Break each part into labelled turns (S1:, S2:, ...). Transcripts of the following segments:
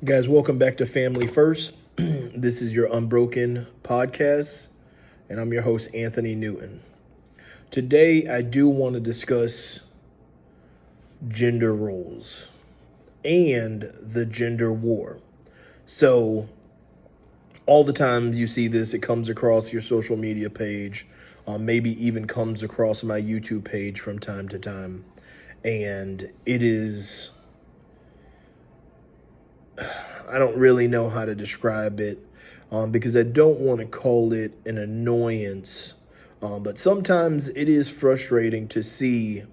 S1: Guys, welcome back to Family First. This is your Unbroken podcast, and I'm your host, Anthony Newton. Today, I do want to discuss gender roles and the gender war. So, all the times you see this, it comes across your social media page, maybe even comes across my YouTube page from time to time, and it is... I don't really know how to describe it because I don't want to call it an annoyance. But sometimes it is frustrating to see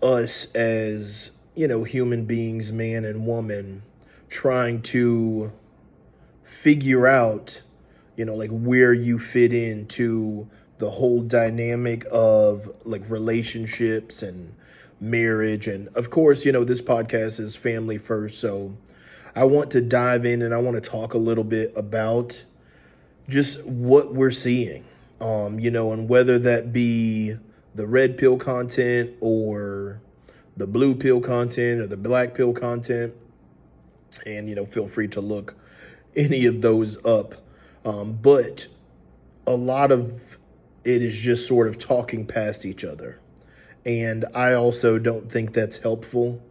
S1: us as, human beings, man and woman, trying to figure out, where you fit into the whole dynamic of relationships and marriage. And of course, this podcast is family first. So I want to dive in and I want to talk a little bit about just what we're seeing, and whether that be the red pill content or the blue pill content or the black pill content. And, feel free to look any of those up. But a lot of it is just sort of talking past each other. And I also don't think that's helpful.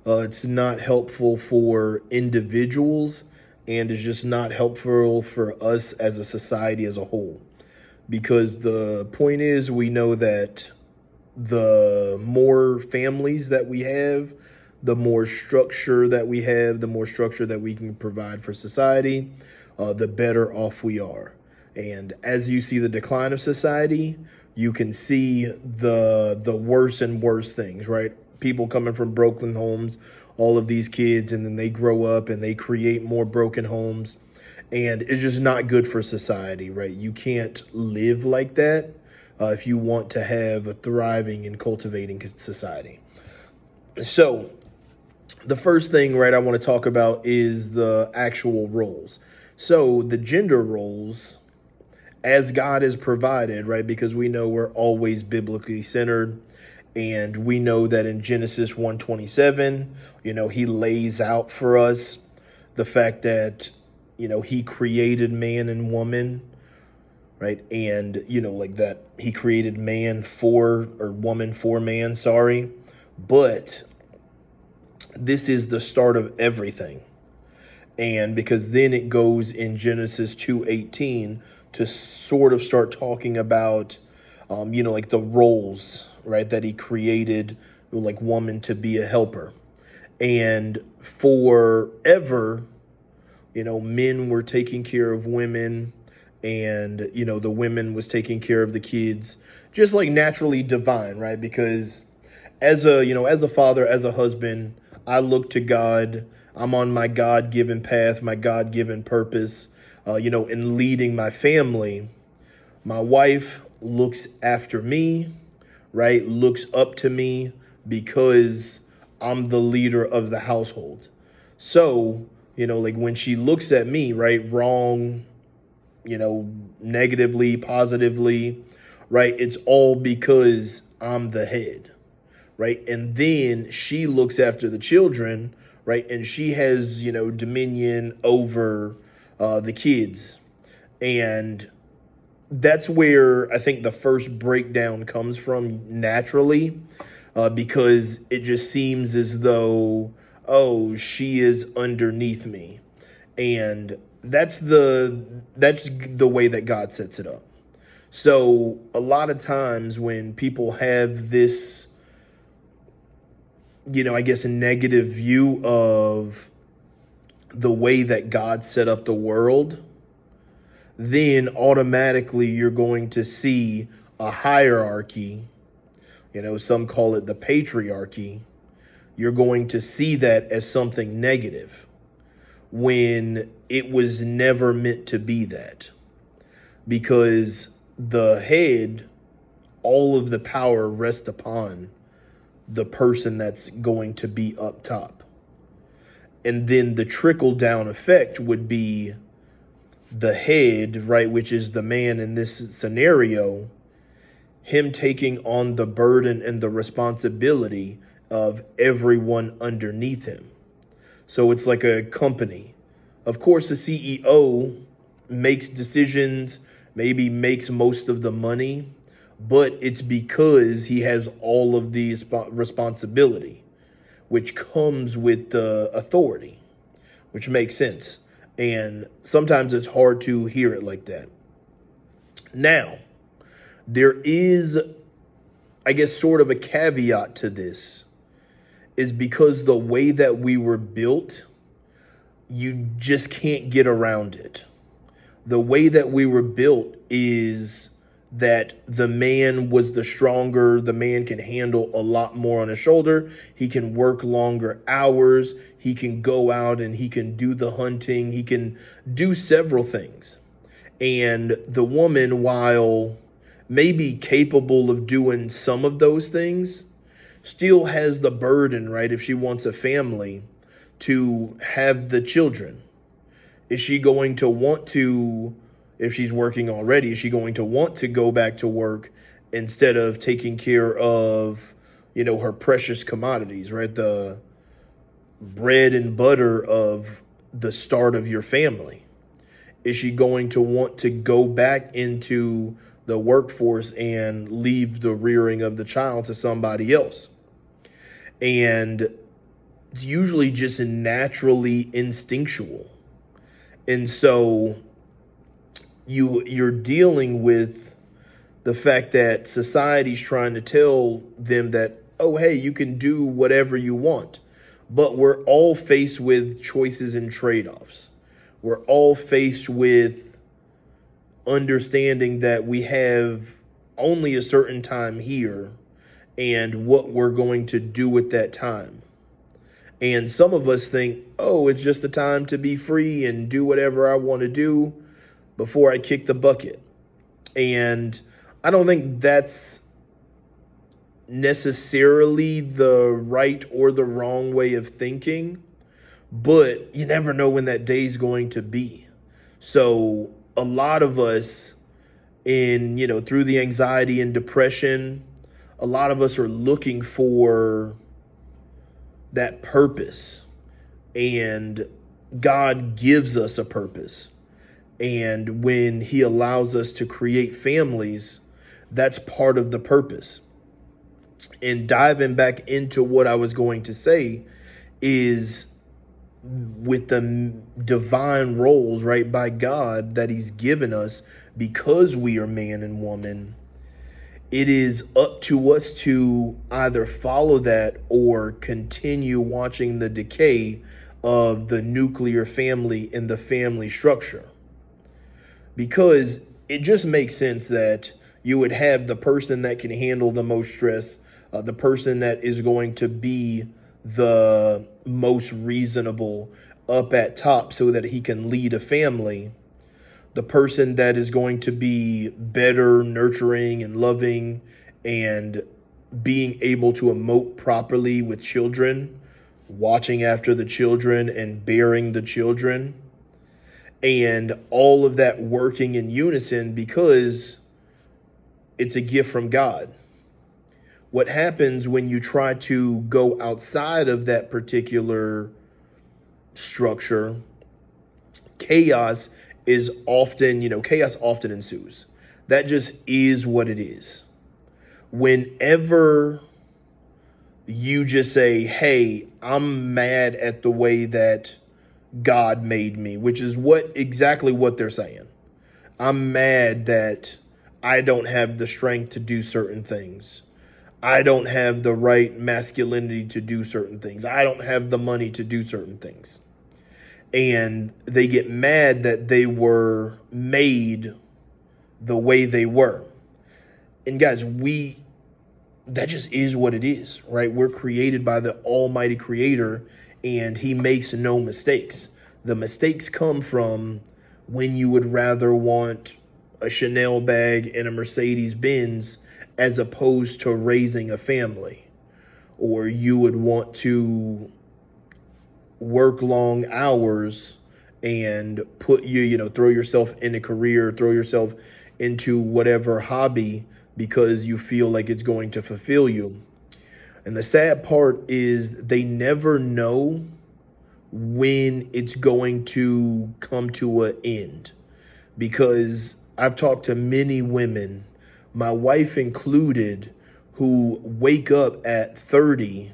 S1: It's not helpful for individuals, and it's just not helpful for us as a society as a whole. Because the point is, we know that the more families that we have, the more structure that we have, the more structure that we can provide for society, the better off we are. And as you see the decline of society, you can see the worse and worse things, right? People coming from broken homes, all of these kids, and then they grow up and they create more broken homes. And it's just not good for society, right? You can't live like that if you want to have a thriving and cultivating society. So the first thing, right, I want to talk about is the actual roles. So the gender roles, as God has provided, right, because we know we're always biblically centered. And we know that in Genesis 1:27, he lays out for us the fact that, he created man and woman, right? And, that he created woman for man, sorry. But this is the start of everything. And because then it goes in Genesis 2:18 to sort of start talking about, the roles, right, that he created, woman to be a helper. And forever, men were taking care of women, and, the women was taking care of the kids, just like naturally divine, right? Because as a father, as a husband, I look to God. I'm on my God-given path, my God-given purpose, in leading my family. My wife looks after me, right? Looks up to me because I'm the leader of the household. So, when she looks at me, right, wrong, negatively, positively, right, it's all because I'm the head, right? And then she looks after the children, right? And she has, dominion over the kids. And that's where I think the first breakdown comes from naturally, because it just seems as though, she is underneath me. And that's the way that God sets it up. So a lot of times when people have this, I guess, a negative view of the way that God set up the world, then automatically you're going to see a hierarchy. Some call it the patriarchy. You're going to see that as something negative when it was never meant to be that. Because the head, all of the power rests upon the person that's going to be up top. And then the trickle down effect would be the head, right, which is the man in this scenario, him taking on the burden and the responsibility of everyone underneath him. So it's like a company. Of course, the CEO makes decisions, maybe makes most of the money, but it's because he has all of the responsibility, which comes with the authority, which makes sense. And sometimes it's hard to hear it like that. Now, there is, I guess, sort of a caveat to this, is because the way that we were built, you just can't get around it. The way that we were built is that the man was the stronger, the man can handle a lot more on his shoulder. He can work longer hours. He can go out and he can do the hunting. He can do several things. And the woman, while maybe capable of doing some of those things, still has the burden, right? If she wants a family, to have the children. Is she going to want to, if she's working already, is she going to want to go back to work instead of taking care of, her precious commodities, right? The bread and butter of the start of your family. Is she going to want to go back into the workforce and leave the rearing of the child to somebody else? And it's usually just naturally instinctual. And so you're dealing with the fact that society's trying to tell them that, oh, hey, you can do whatever you want. But we're all faced with choices and trade-offs. We're all faced with understanding that we have only a certain time here and what we're going to do with that time. And some of us think, oh, it's just a time to be free and do whatever I want to do before I kick the bucket. And I don't think that's necessarily the right or the wrong way of thinking, but you never know when that day is going to be. So a lot of us through the anxiety and depression, a lot of us are looking for that purpose, and God gives us a purpose. And when he allows us to create families, that's part of the purpose. And diving back into what I was going to say is, with the divine roles, right, by God that he's given us because we are man and woman, it is up to us to either follow that or continue watching the decay of the nuclear family and the family structure. Because it just makes sense that you would have the person that can handle the most stress, the person that is going to be the most reasonable up at top so that he can lead a family, the person that is going to be better nurturing and loving and being able to emote properly with children, watching after the children and bearing the children, and all of that working in unison because it's a gift from God. What happens when you try to go outside of that particular structure? Chaos often ensues. That just is what it is. Whenever you just say, hey, I'm mad at the way that God made me, which is exactly what they're saying. I'm mad that I don't have the strength to do certain things. I don't have the right masculinity to do certain things. I don't have the money to do certain things. And they get mad that they were made the way they were. And guys, that just is what it is, right? We're created by the Almighty Creator, and he makes no mistakes. The mistakes come from when you would rather want a Chanel bag and a Mercedes Benz as opposed to raising a family. Or you would want to work long hours and throw yourself in a career, throw yourself into whatever hobby because you feel like it's going to fulfill you. And the sad part is they never know when it's going to come to an end. Because I've talked to many women, my wife included, who wake up at 30.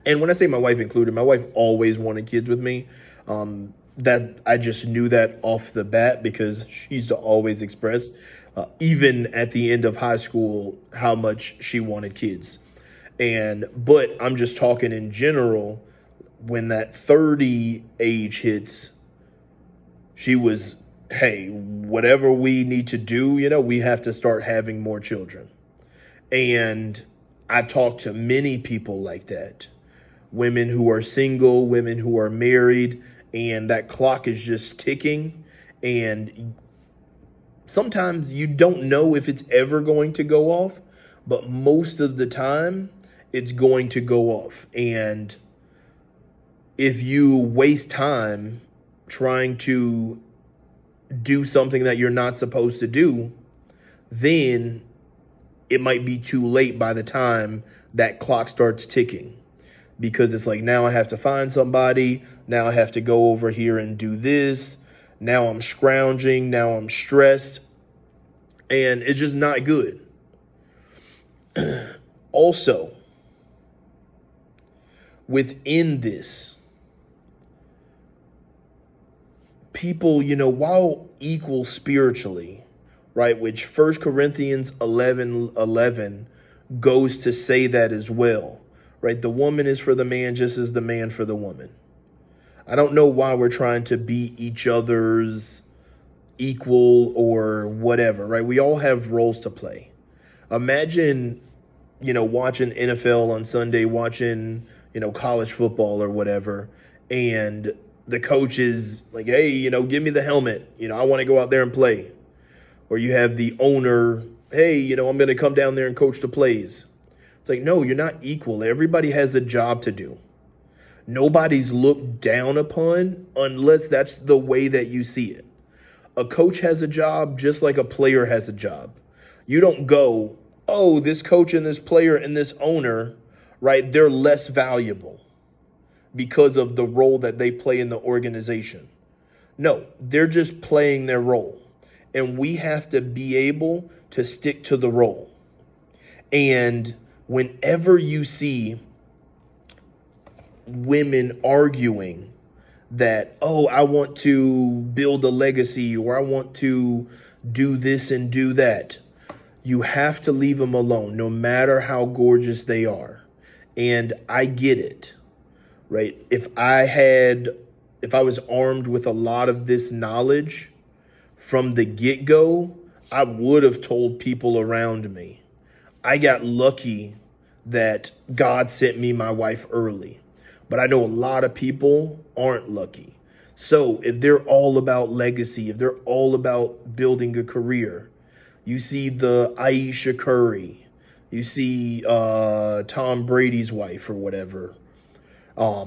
S1: And when I say my wife included, my wife always wanted kids with me. That I just knew that off the bat because she used to always express, even at the end of high school, how much she wanted kids. But I'm just talking in general, when that 30 age hits, she was, hey, whatever we need to do, we have to start having more children. And I talked to many people like that. Women who are single, women who are married, and that clock is just ticking. And sometimes you don't know if it's ever going to go off, but most of the time it's going to go off. And if you waste time trying to do something that you're not supposed to do, then it might be too late by the time that clock starts ticking. Because it's like, now I have to find somebody. Now I have to go over here and do this. Now I'm scrounging. Now I'm stressed. And it's just not good. Also, within this, people, while equal spiritually, right, which 1 Corinthians 11:11 goes to say that as well, right? The woman is for the man just as the man for the woman. I don't know why we're trying to be each other's equal or whatever, right? We all have roles to play. Imagine, watching NFL on Sunday, watching, college football or whatever, and the coach is like, hey, give me the helmet. I want to go out there and play. Or you have the owner, hey, I'm going to come down there and coach the plays. It's like, no, you're not equal. Everybody has a job to do. Nobody's looked down upon unless that's the way that you see it. A coach has a job just like a player has a job. You don't go, oh, this coach and this player and this owner, right, they're less valuable because of the role that they play in the organization. No, they're just playing their role. And we have to be able to stick to the role. And whenever you see women arguing that, oh, I want to build a legacy or I want to do this and do that, you have to leave them alone, no matter how gorgeous they are. And I get it, right? If I was armed with a lot of this knowledge from the get-go, I would have told people around me. I got lucky that God sent me my wife early. But I know a lot of people aren't lucky. So if they're all about legacy, if they're all about building a career, you see the Aisha Curry, you see Tom Brady's wife or whatever. I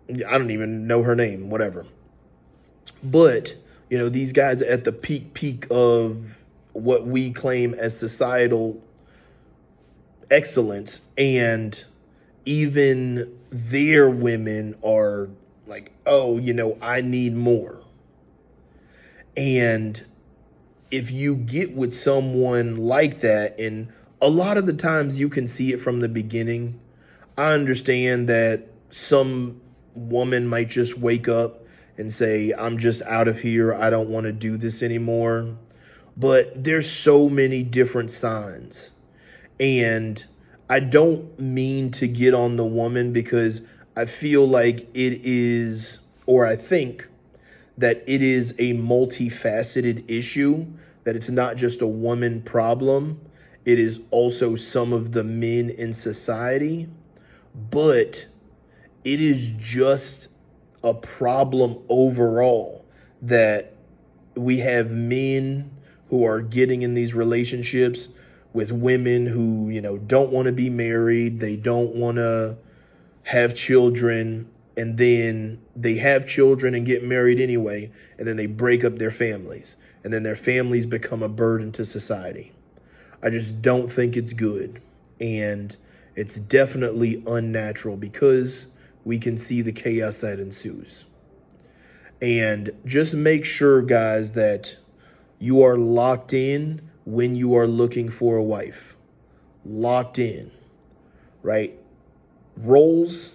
S1: don't even know her name, whatever. But, these guys at the peak of what we claim as societal excellence, and even their women are like, oh, I need more. And if you get with someone like that, and a lot of the times you can see it from the beginning, I understand that some woman might just wake up and say, I'm just out of here. I don't want to do this anymore. But there's so many different signs. And I don't mean to get on the woman, because I feel like it is, or I think that it is a multifaceted issue, that it's not just a woman problem. It is also some of the men in society, but it is just a problem overall that we have men who are getting in these relationships with women who, don't want to be married. They don't want to have children. And then they have children and get married anyway. And then they break up their families. And then their families become a burden to society. I just don't think it's good. And it's definitely unnatural, because we can see the chaos that ensues. And just make sure, guys, that you are locked in when you are looking for a wife. Locked in, right? Roles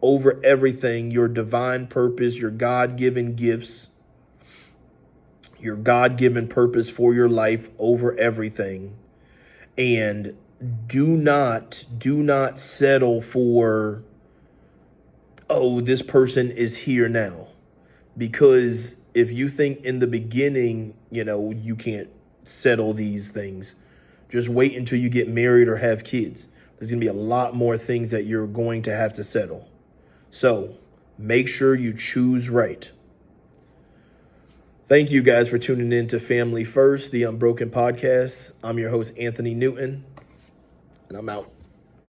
S1: over everything, your divine purpose, your God-given gifts, your God-given purpose for your life over everything. And do not settle for, oh, this person is here now. Because if you think in the beginning, you can't settle these things, just wait until you get married or have kids. There's going to be a lot more things that you're going to have to settle. So make sure you choose right. Thank you guys for tuning in to Family First, the Unbroken Podcast. I'm your host, Anthony Newton, and I'm out.